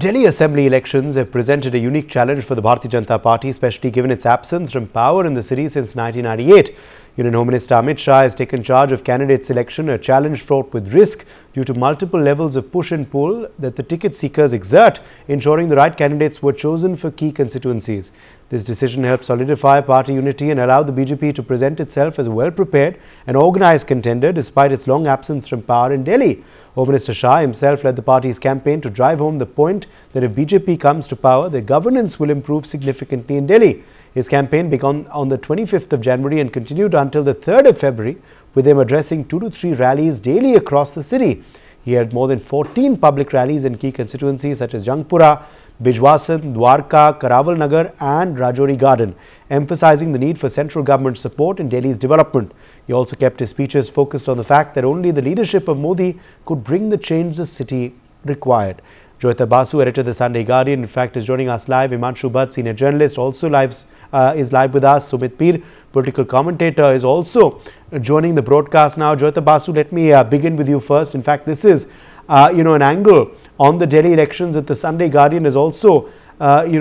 Delhi Assembly elections have presented a unique challenge for the Bharatiya Janata Party, especially given its absence from power in the city since 1998. Union Home Minister Amit Shah has taken charge of candidate selection, a challenge fraught with risk due to multiple levels of push and pull that the ticket seekers exert, ensuring the right candidates were chosen for key constituencies. This decision helped solidify party unity and allow the BJP to present itself as a well-prepared and organised contender despite its long absence from power in Delhi. Home Minister Shah himself led the party's campaign to drive home the point that if BJP comes to power, their governance will improve significantly in Delhi. His campaign began on the 25th of January and continued until the 3rd of February, with him addressing 2 to 3 rallies daily across the city. He had more than 14 public rallies in key constituencies such as Jangpura, Bijwasan, Dwarka, Karaval Nagar and Rajouri Garden, emphasizing the need for central government support in Delhi's development. He also kept his speeches focused on the fact that only the leadership of Modi could bring the change the city required. Joyita Basu, editor of the Sunday Guardian, in fact, is joining us live. Himanshu Bhatt, senior journalist, also is live with us. Sumit Peer, political commentator, is also joining the broadcast now. Joyita Basu, let me begin with you first. In fact, this is an angle on the Delhi elections that the Sunday Guardian is also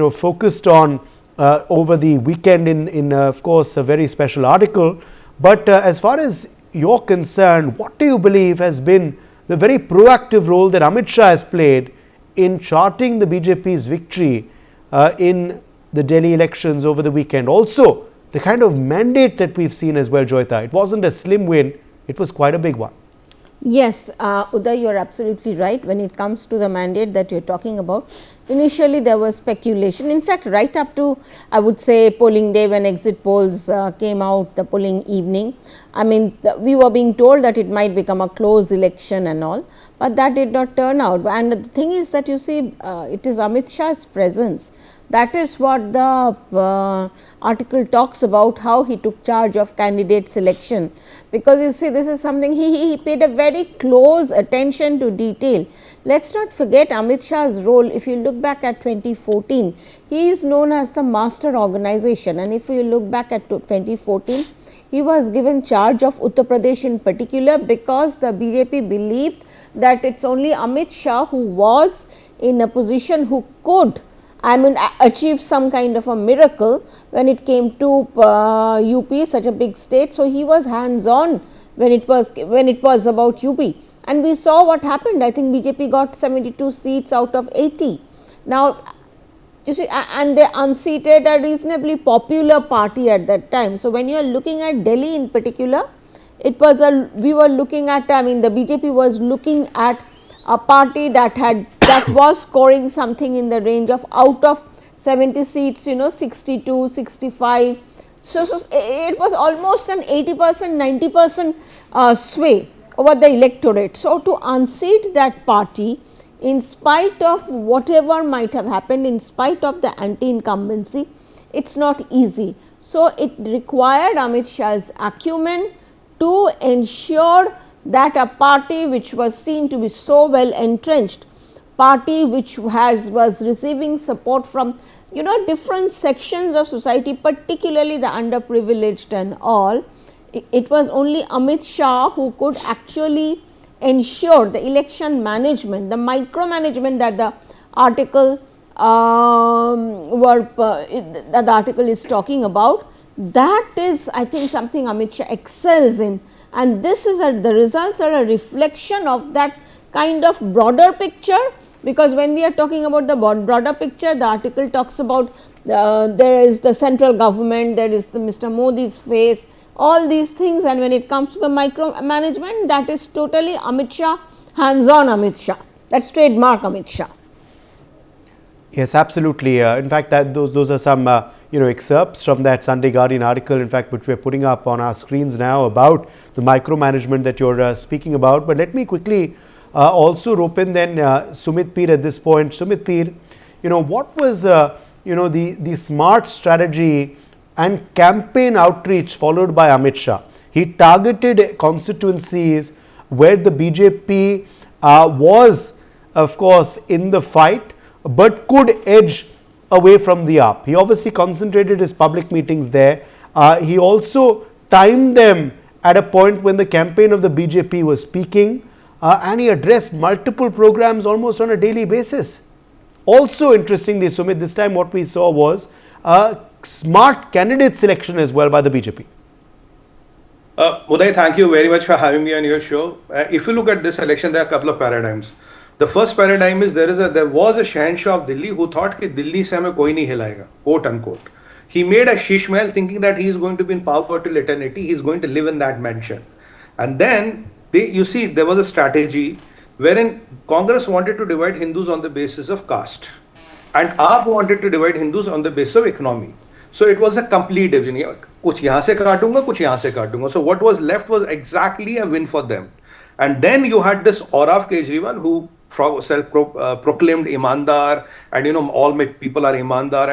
focused on over the weekend in of course a very special article. But as far as you're concerned, what do you believe has been the very proactive role that Amit Shah has played in charting the BJP's victory in the Delhi elections over the weekend? Also, the kind of mandate that we've seen as well, Joyita. It wasn't a slim win, it was quite a big one. Yes, Uday, you're absolutely right. When it comes to the mandate that you're talking about, initially there was speculation. In fact, right up to, I would say, polling day, when exit polls came out, the polling evening, I mean, we were being told that it might become a close election and all, but that did not turn out. And the thing is that, you see, it is Amit Shah's presence. That is what the article talks about, how he took charge of candidate selection, because you see, this is something he paid a very close attention to detail. Let's not forget Amit Shah's role. If you look back at 2014, he is known as the master organization, and if you look back at 2014, he was given charge of Uttar Pradesh in particular, because the BJP believed that it's only Amit Shah who was in a position who could achieve some kind of a miracle when it came to UP, such a big state. So he was hands on when it was about UP, and we saw what happened. I think BJP got 72 seats out of 80. Now, you see, and they unseated a reasonably popular party at that time. So when you are looking at Delhi in particular, it was we were looking at, the BJP was looking at a party that was scoring something in the range of, out of 70 seats, 62, 65. So it was almost an 80%, 90% sway over the electorate. So to unseat that party, in spite of whatever might have happened, in spite of the anti-incumbency, it's not easy. So it required Amit Shah's acumen to ensure that a party which was seen to be so well entrenched, party which was receiving support from different sections of society, particularly the underprivileged and all, it was only Amit Shah who could actually ensure the election management, the micromanagement that the article is talking about. That is, I think, something Amit Shah excels in. And this is the results are a reflection of that kind of broader picture, because when we are talking about the broader picture, the article talks about there is the central government, there is the Mr. Modi's face, all these things, and when it comes to the micromanagement, that is totally Amit Shah, hands-on Amit Shah. That's trademark Amit Shah. Yes, absolutely. In fact, those are some excerpts from that Sunday Guardian article, in fact, which we are putting up on our screens now, about the micromanagement that you're speaking about. But let me quickly also rope in then Sumit Peer at this point. Sumit Peer, what was the smart strategy and campaign outreach followed by Amit Shah? He targeted constituencies where the BJP was, of course, in the fight, but could edge away from the AAP. He obviously concentrated his public meetings there. He also timed them at a point when the campaign of the BJP was peaking, and he addressed multiple programs almost on a daily basis. Also, interestingly, Sumit, this time what we saw was a smart candidate selection as well by the BJP. Uday, thank you very much for having me on your show. If you look at this election, there are a couple of paradigms. The first paradigm is there was a Shahenshah of Delhi who thought that Delhi se hame koi nahi hilayega, quote unquote. He made a shish mahal thinking that he is going to be in power till eternity. He is going to live in that mansion. And then you see there was a strategy wherein Congress wanted to divide Hindus on the basis of caste, and AAP wanted to divide Hindus on the basis of economy. So it was a complete division. कुछ यहाँ से काटूंगा, कुछ यहाँ से काटूंगा. So what was left was exactly a win for them. And then you had this aura of Kejriwal who self-proclaimed Imandar, and all my people are Imandar,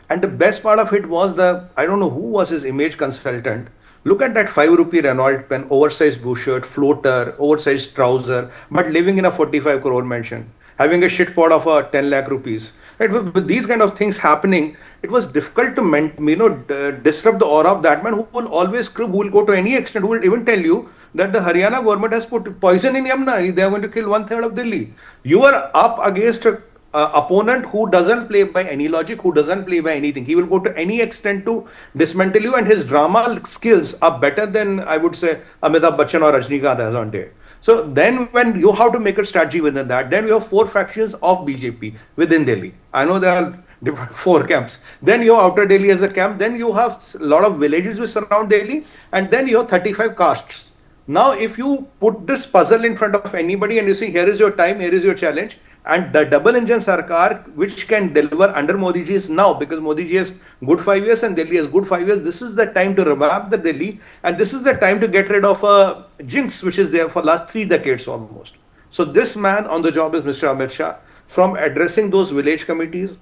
and the best part of it was I don't know who was his image consultant. Look at that 5 rupee Renault pen, oversized blue shirt, floater, oversized trouser, but living in a 45 crore mansion, having a shit pot of 10 lakh rupees. Right? With these kind of things happening, it was difficult to disrupt the aura of that man who will always who will go to any extent, who will even tell you that the Haryana government has put poison in Yamuna. They are going to kill 1/3 of Delhi. You are up against a opponent who doesn't play by any logic, who doesn't play by anything. He will go to any extent to dismantle you, and his drama skills are better than, I would say, Amitabh Bachchan or Rajnikant as on day. So then when you have to make a strategy within that, then you have 4 factions of BJP within Delhi. I know there are different 4 camps. Then you have Outer Delhi as a camp. Then you have a lot of villages which surround Delhi. And then you have 35 castes. Now, if you put this puzzle in front of anybody and you see, here is your time, here is your challenge, and the double engine Sarkar, which can deliver under Modi ji is now, because Modi ji has good 5 years and Delhi has good 5 years. This is the time to revamp the Delhi, and this is the time to get rid of a jinx which is there for last 3 decades almost. So this man on the job is Mr. Amit Shah, from addressing those village committees,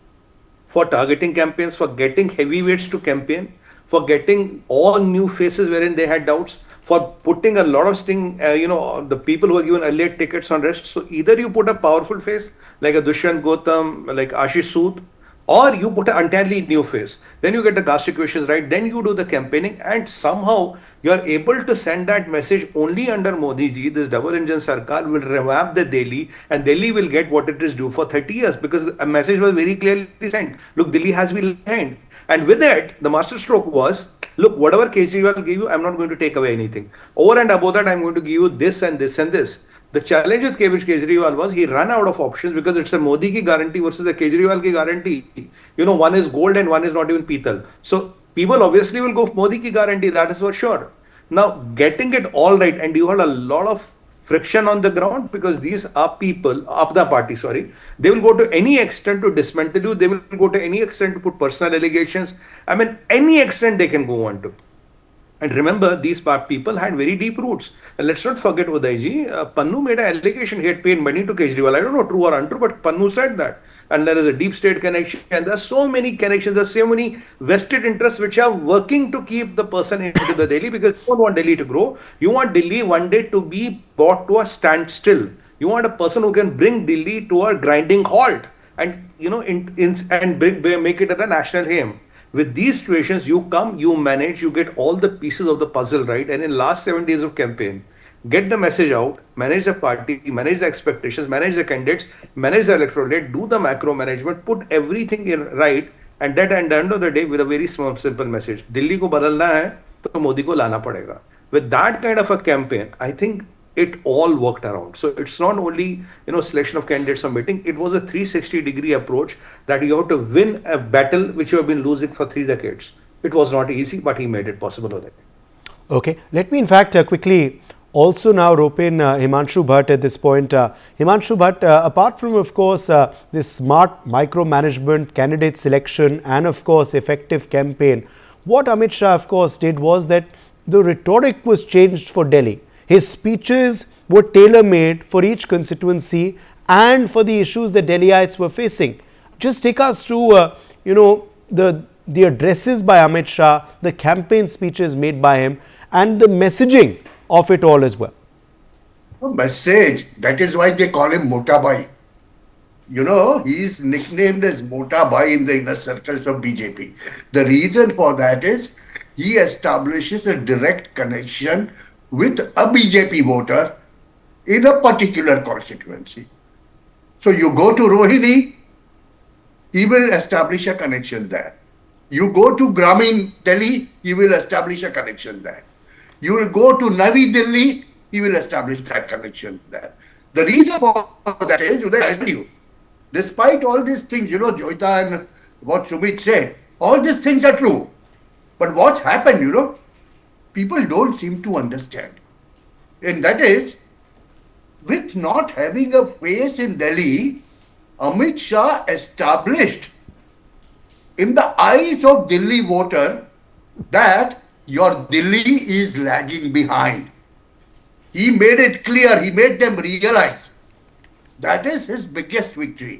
for targeting campaigns, for getting heavyweights to campaign, for getting all new faces wherein they had doubts, for putting a lot of sting, the people who are given earlier tickets on rest. So either you put a powerful face like a Dushyant Gautam, like Ashish Sood, or you put an entirely new face. Then you get the caste equations right. Then you do the campaigning, and somehow you are able to send that message only under Modi ji. This double engine Sarkar will revamp the Delhi, and Delhi will get what it is due for 30 years, because a message was very clearly sent. Look, Delhi has been behind. And with that, the master stroke was, look, whatever Kejriwal gave you, I'm not going to take away anything. Over and above that, I'm going to give you this and this and this. The challenge with Kejriwal was he ran out of options, because it's a Modi ki guarantee versus a Kejriwal ki guarantee. One is gold and one is not even petal. So people obviously will go Modi ki guarantee, that is for sure. Now, getting it all right, and you had a lot of friction on the ground, because these are people of the party, they will go to any extent to dismantle you. They will go to any extent to put personal allegations. I mean, any extent they can go on to. And remember, these people had very deep roots. And let's not forget, Udayji, Pannu made an allegation he had paid money to Kejriwal. I don't know true or untrue, but Pannu said that. And there is a deep state connection. And there are so many connections, there are so many vested interests which are working to keep the person into the Delhi, because you don't want Delhi to grow. You want Delhi one day to be brought to a standstill. You want a person who can bring Delhi to a grinding halt, and make it a national aim. With these situations, you come, you manage, you get all the pieces of the puzzle right, and in last 7 days of campaign, get the message out, manage the party, manage the expectations, manage the candidates, manage the electorate, do the macro management, put everything in right, and that at the end of the day with a very simple message. Delhi ko badalna hai, to Modi ko lana padega. With that kind of a campaign, I think it all worked around. So it's not only selection of candidates or meeting, it was a 360-degree approach that you have to win a battle which you have been losing for 3 decades. It was not easy, but he made it possible. Okay, let me in fact quickly also now rope in Himanshu Bhatt at this point. Himanshu Bhatt, apart from of course this smart micromanagement, candidate selection, and of course effective campaign, what Amit Shah of course did was that the rhetoric was changed for Delhi. His speeches were tailor-made for each constituency and for the issues that Delhiites were facing. Just take us through, the addresses by Amit Shah, the campaign speeches made by him, and the messaging of it all as well. Message, that is why they call him Mota Bhai. He is nicknamed as Mota Bhai in the inner circles of BJP. The reason for that is he establishes a direct connection with a BJP voter in a particular constituency. So you go to Rohini, he will establish a connection there. You go to Gramin Delhi, he will establish a connection there. You will go to Navi Delhi, he will establish that connection there. The reason for that is, I'll tell you, despite all these things, Joyita and what Sumit said, all these things are true. But what's happened, people don't seem to understand. And that is, with not having a face in Delhi, Amit Shah established in the eyes of Delhi voter that your Delhi is lagging behind. He made it clear, he made them realize that is his biggest victory.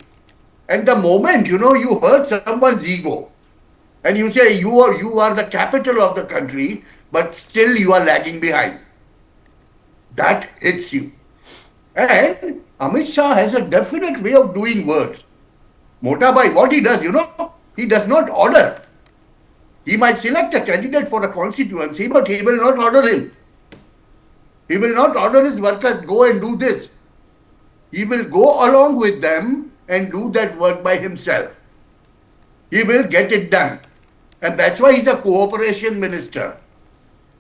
And the moment, you hurt someone's ego and you say you are the capital of the country, but still you are lagging behind, that hits you. And Amit Shah has a definite way of doing words. Motabai, what he does, he does not order. He might select a candidate for a constituency, but he will not order him. He will not order his workers, go and do this. He will go along with them and do that work by himself. He will get it done. And that's why he's a cooperation minister.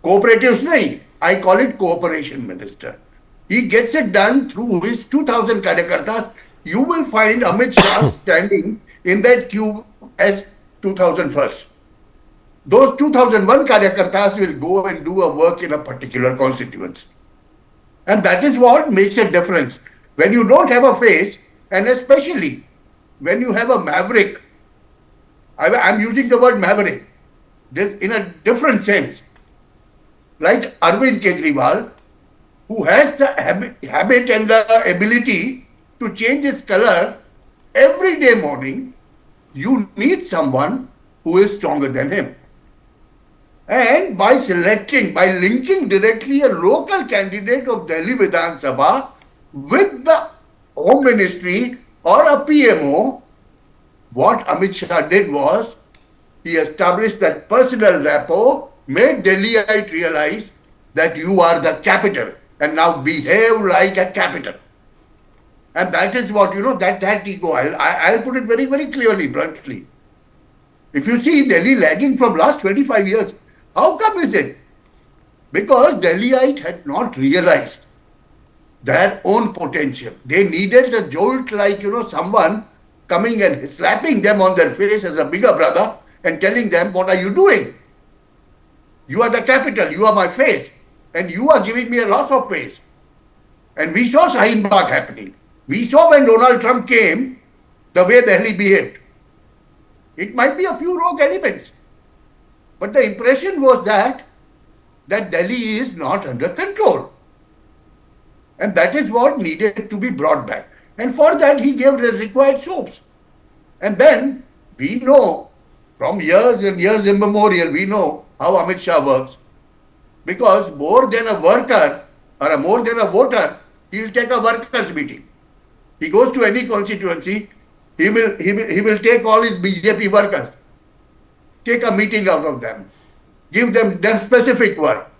Cooperatives, nahi, I call it cooperation minister. He gets it done through his 2000 karyakartas. You will find Amit Shah standing in that queue as 2001st. Those 2001 karyakartas will go and do a work in a particular constituency. And that is what makes a difference. When you don't have a face, and especially when you have a maverick, I'm using the word maverick this in a different sense, like Arvind Kejriwal, who has the habit and the ability to change his color every day morning, you need someone who is stronger than him. And by linking directly a local candidate of Delhi Vidhan Sabha with the Home Ministry or a PMO, what Amit Shah did was, he established that personal rapport, made Delhiite realize that you are the capital and now behave like a capital. And that is what, that ego, I'll put it very, very clearly, bluntly. If you see Delhi lagging from last 25 years, how come is it? Because Delhiite had not realized their own potential. They needed a jolt like, someone coming and slapping them on their face as a bigger brother and telling them, what are you doing? You are the capital, you are my face, and you are giving me a loss of face. And we saw Shaheen Bagh happening. We saw when Donald Trump came, the way Delhi behaved. It might be a few rogue elements, but the impression was that Delhi is not under control. And that is what needed to be brought back. And for that, he gave the required soaps. And then we know, from years and years immemorial, we know how Amit Shah works. Because more than a worker or more than a voter, he will take a workers' meeting. He goes to any constituency, he will take all his BJP workers, take a meeting out of them, give them their specific work.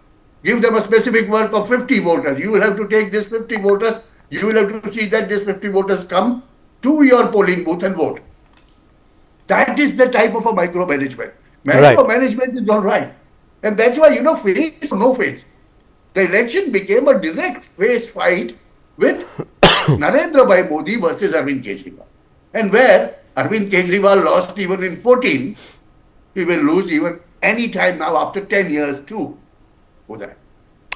Give them a specific work of 50 voters. You will have to take this 50 voters. You will have to see that these 50 voters come to your polling booth and vote. That is the type of a micromanagement. Micromanagement is all right. And that's why, face or no face. The election became a direct face fight with Narendra Bhai Modi versus Arvind Kejriwal. And where Arvind Kejriwal lost even in 14, he will lose even any time now after 10 years too.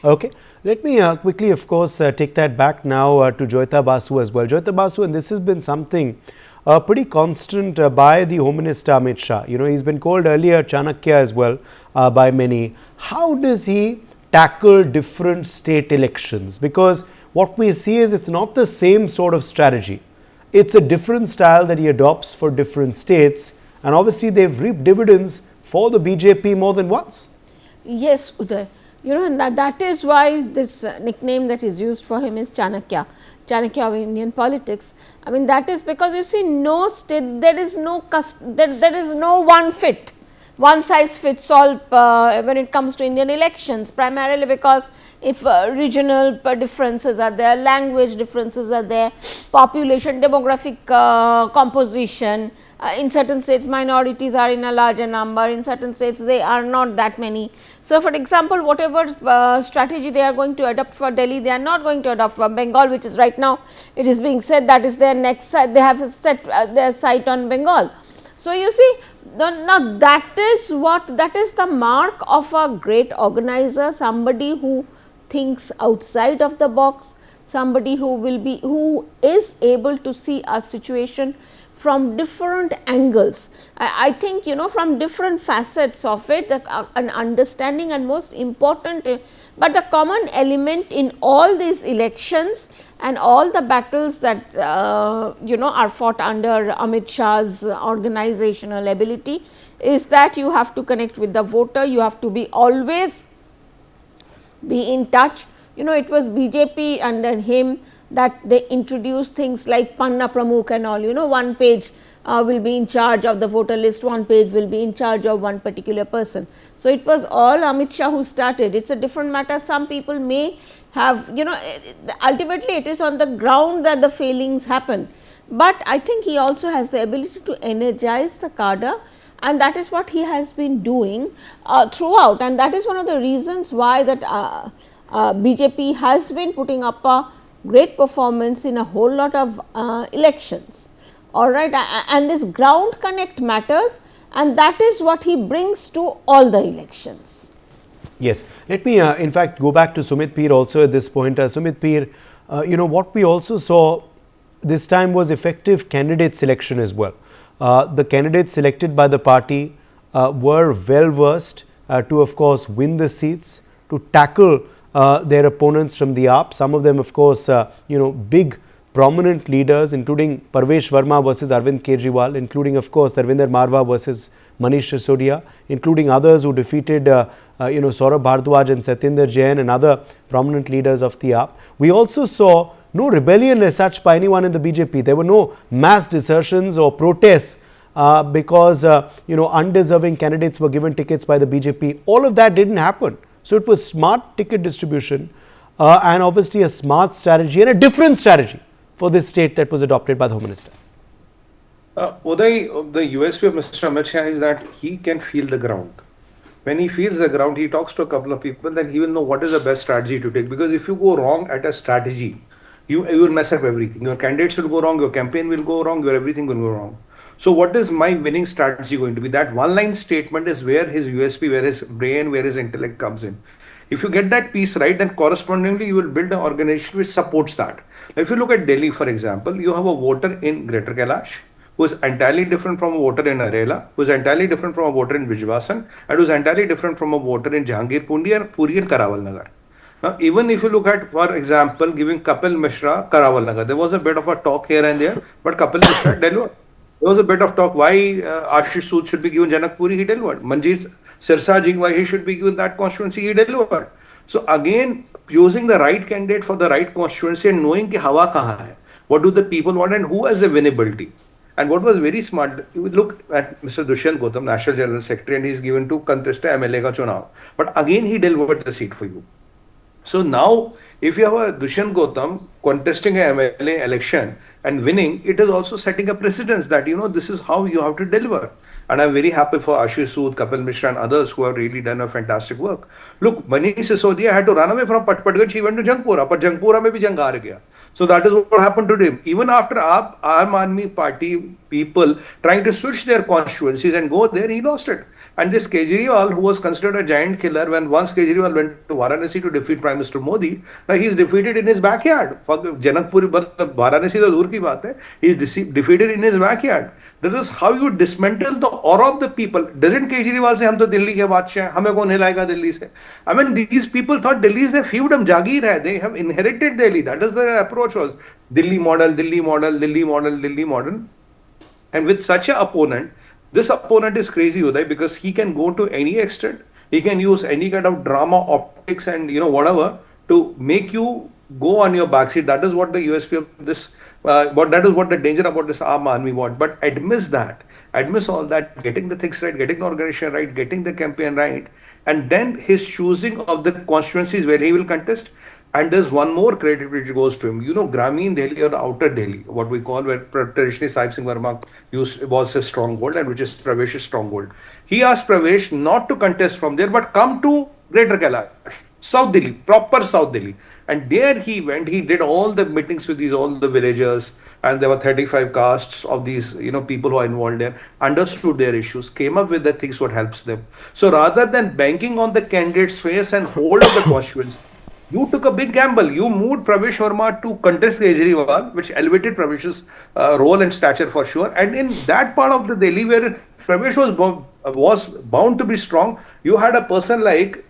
Okay, let me quickly, of course, take that back now to Joyita Basu as well. Joyita Basu, and this has been something pretty constant by the Home Minister Amit Shah. He's been called earlier Chanakya as well by many. How does he tackle different state elections? Because what we see is it's not the same sort of strategy. It's a different style that he adopts for different states, and obviously they've reaped dividends for the BJP more than once. Yes, Uday. That is why this nickname that is used for him is Chanakya of Indian politics. I mean, that is because you see, no state, there is no one fit. one size fits all when it comes to Indian elections, primarily because if regional differences are there, language differences are there, population, demographic composition, in certain states minorities are in a larger number, in certain states they are not that many. So, for example, whatever strategy they are going to adopt for Delhi, they are not going to adopt for Bengal, which is right now it is being said that is their next site, they have set their sight on Bengal. So, you see, now that is the mark of a great organizer, somebody who thinks outside of the box, somebody who is able to see a situation from different angles. I think, from different facets of it, an understanding, and most important, but the common element in all these elections and all the battles that are fought under Amit Shah's organizational ability is that you have to connect with the voter, you have to be always be in touch. It was BJP under him that they introduced things like Panna Pramukh and all, one page will be in charge of the voter list, one page will be in charge of one particular person. So, it was all Amit Shah who started. It is a different matter, some people may have, ultimately it is on the ground that the failings happen, but I think he also has the ability to energize the cadre, and that is what he has been doing throughout, and that is one of the reasons why that BJP has been putting up a great performance in a whole lot of elections, alright, and this ground connect matters, and that is what he brings to all the elections. Yes, let me in fact go back to Sumit Peer also at this point. Sumit Peer, what we also saw this time was effective candidate selection as well. The candidates selected by the party were well versed to of course win the seats, to tackle their opponents from the AAP. Some of them of course big prominent leaders, including Parvesh Verma versus Arvind Kejriwal, including of course Darvinder Marwa versus Manish Sisodia, including others who defeated Saurabh Bhardwaj and Satyendra Jain and other prominent leaders of the AAP. We also saw no rebellion as such by anyone in the BJP. There were no mass desertions or protests because undeserving candidates were given tickets by the BJP. All of that didn't happen. So, it was smart ticket distribution and obviously a smart strategy and a different strategy for this state that was adopted by the Home Minister. Uday, the USP of Mr. Amit Shah is that he can feel the ground. When he feels the ground, he talks to a couple of people, then he will know what is the best strategy to take. Because if you go wrong at a strategy, you will mess up everything. Your candidates will go wrong, your campaign will go wrong, your everything will go wrong. So what is my winning strategy going to be? That one line statement is where his USP, where his brain, where his intellect comes in. If you get that piece right, then correspondingly you will build an organization which supports that. Now, if you look at Delhi, for example, you have a voter in Greater Kailash who is entirely different from a voter in Arela, who is entirely different from a voter in Vijwasan, and who is entirely different from a voter in Jahangir Puri and Karawal Nagar. Now, even if you look at, for example, giving Kapil Mishra Karawal Nagar, there was a bit of a talk here and there, but Kapil Mishra delivered. There was a bit of talk why Ashish Sood should be given Janakpuri, he delivered. Manjeet Sirsa Ji, why he should be given that constituency, he delivered. So again, using the right candidate for the right constituency and knowing ki hawa kahan hai, what do the people want and who has the winnability. And what was very smart, you look at Mr. Dushyant Gautam, National General Secretary, and he is given to contest a MLA ka chunav. But again, he delivered the seat for you. So now, if you have a Dushyant Gautam contesting a MLA election and winning, it is also setting a precedence that, this is how you have to deliver. And I'm very happy for Ashish Sood, Kapil Mishra and others who have really done a fantastic work. Look, Manish Sisodia had to run away from Patpatganj, he went to Jangpura, but Jangpura mein bhi jang haar gaya. So that is what happened to him. Even after Aam Aadmi Party people trying to switch their constituencies and go there, he lost it. And this Kejriwal, who was considered a giant killer, when once Kejriwal went to Varanasi to defeat Prime Minister Modi, now he is defeated in his backyard. Janakpuri, Varanasi to dur ki baat hai, he is defeated in his backyard. That is how you dismantle the aura of the people. Doesn't Kejriwal say, hum to Delhi ke baadshah, hame kaun hilayega Delhi se? I mean, these people thought Delhi is their fiefdom, Jagir hai. They have inherited Delhi. That is their approach was. Delhi model, Delhi model, Delhi model, Delhi model. And with such an opponent, this opponent is crazy, Uday, because he can go to any extent. He can use any kind of drama, optics and whatever to make you go on your backseat. That is what the USP of this But that is what the danger about this Aam Aadmi want. But admits all that, getting the things right, getting the organization right, getting the campaign right, and then his choosing of the constituencies where he will contest. And there's one more credit which goes to him. Grameen Delhi or Outer Delhi, what we call, where traditionally Sahib Singh Verma was his stronghold and which is Pravesh's stronghold. He asked Pravesh not to contest from there, but come to Greater Kailash, South Delhi, proper South Delhi. And there he went, he did all the meetings with all the villagers, and there were 35 castes of these, people who are involved there, understood their issues, came up with the things what helps them. So rather than banking on the candidate's face and hold of the constituency, you took a big gamble. You moved Pravesh Verma to contest Kejriwal, which elevated Pravesh's role and stature for sure. And in that part of the Delhi where Pravesh was bound to be strong, you had a person like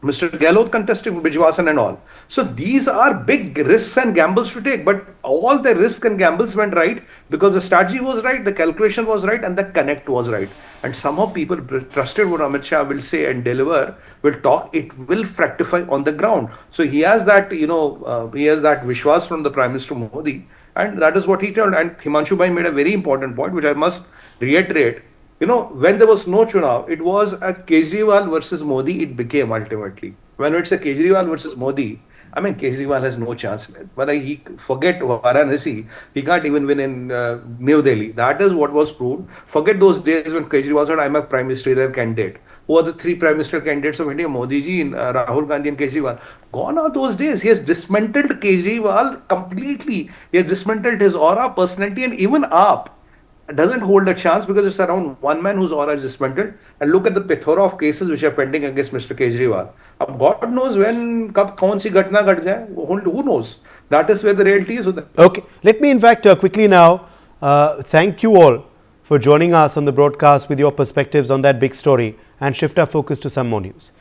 Mr. Gehlot contesting Bijwasan and all. So these are big risks and gambles to take. But all the risks and gambles went right because the strategy was right, the calculation was right, and the connect was right. And somehow people trusted what Amit Shah will say and deliver, will talk, it will fructify on the ground. So he has that, he has that Vishwas from the Prime Minister Modi. And that is what he told. And Himanshu Bhai made a very important point, which I must reiterate. When there was no Chunav, it was a Kejriwal versus Modi, it became ultimately. When it's a Kejriwal versus Modi, I mean, Kejriwal has no chance. But he forget Varanasi, he can't even win in New Delhi. That is what was proved. Forget those days when Kejriwal said, I'm a prime ministerial candidate. Who are the three prime minister candidates of India? Modi ji, Rahul Gandhi and Kejriwal. Gone are those days. He has dismantled Kejriwal completely. He has dismantled his aura, personality, and even AAP doesn't hold a chance because it's around one man whose aura is dismantled. And look at the plethora of cases which are pending against Mr. Kejriwal. God knows when, kaun si ghatna ghat jaye, who knows? That is where the reality is. Okay, let me in fact quickly now thank you all for joining us on the broadcast with your perspectives on that big story and shift our focus to some more news.